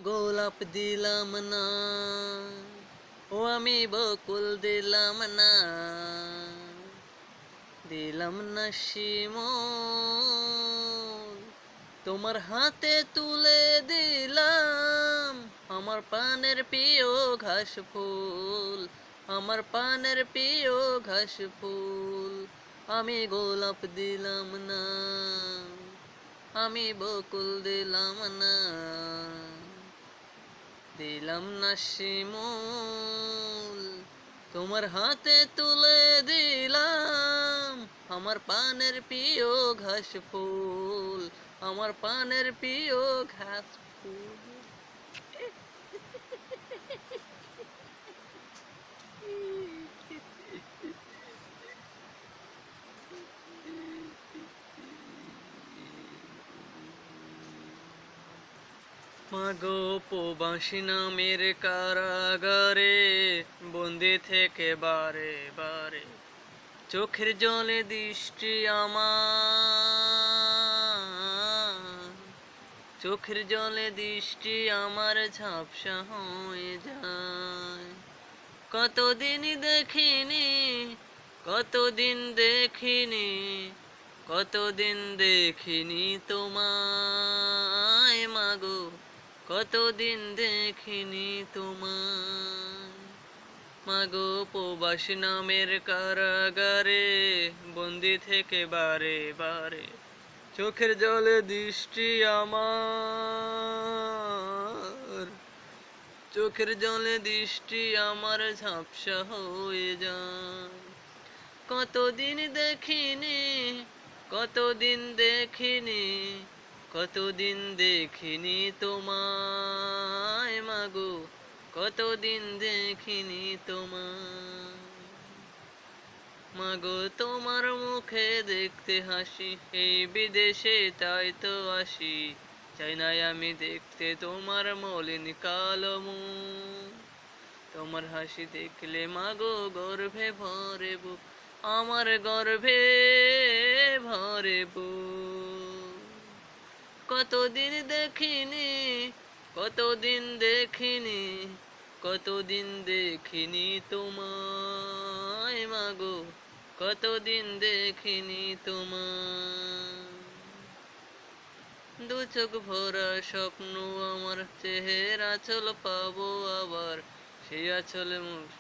গোলাপ দিলাম না, ও আমি বকুল দিলাম না, দিলাম না শিমুল, তোমার হাতে তুলে দিলাম আমার পানের প্রিয় ঘাস ফুল, আমার পানের প্রিয় ঘাস ফুল। আমি গোলাপ দিলাম না, আমি বকুল দিলাম না, দিলাম না শিমুল, তোমার হাতে তুলে দিলাম আমার পানের প্রিয় ঘাস ফুল, আমার পানের প্রিয় ঘাস ফুল। মাগো প্রবাসী নামের কারাগারে বন্দি থেকে বারে বারে চোখের জলে দৃষ্টি আমার, চোখের জলে দৃষ্টি আমার ঝাপসা হয়ে যায়। কতদিন দেখিনি, কতদিন দেখিনি, কতদিন দেখিনি তোমায় মাগো, কতদিন দেখিনি তোমায়। মাগো প্রবাসী নামের কারাগারে বন্দি থেকে বারে বারে চোখের জলে দৃষ্টি আমার, চোখের জলে দৃষ্টি আমার ঝাপসা হয়ে যায়। কতদিন দেখিনি, কতদিন দেখিনি, কতদিন দেখিনি তোমায় মাগো, কতদিন দেখিনি তোমায়। মাগো তোমার মুখে দেখতে হাসি, এই বিদেশে তাই তো আসি, চাই নাই আমি দেখতে তোমার মলিন কালো মুখ। তোমার হাসি দেখলে মাগো গর্ভে ভরে বুক, আমার গর্ভে ভরে বুক। কতদিন দেখিনি, কতদিন দেখিনি, কতদিন দেখিনি তোমায় মাগো, কতদিন দেখিনি তোমায়। দু চোখ ভরা স্বপ্ন আমার, চেহারা আঁচল পাবো আবার, সেই আঁচলে মুখ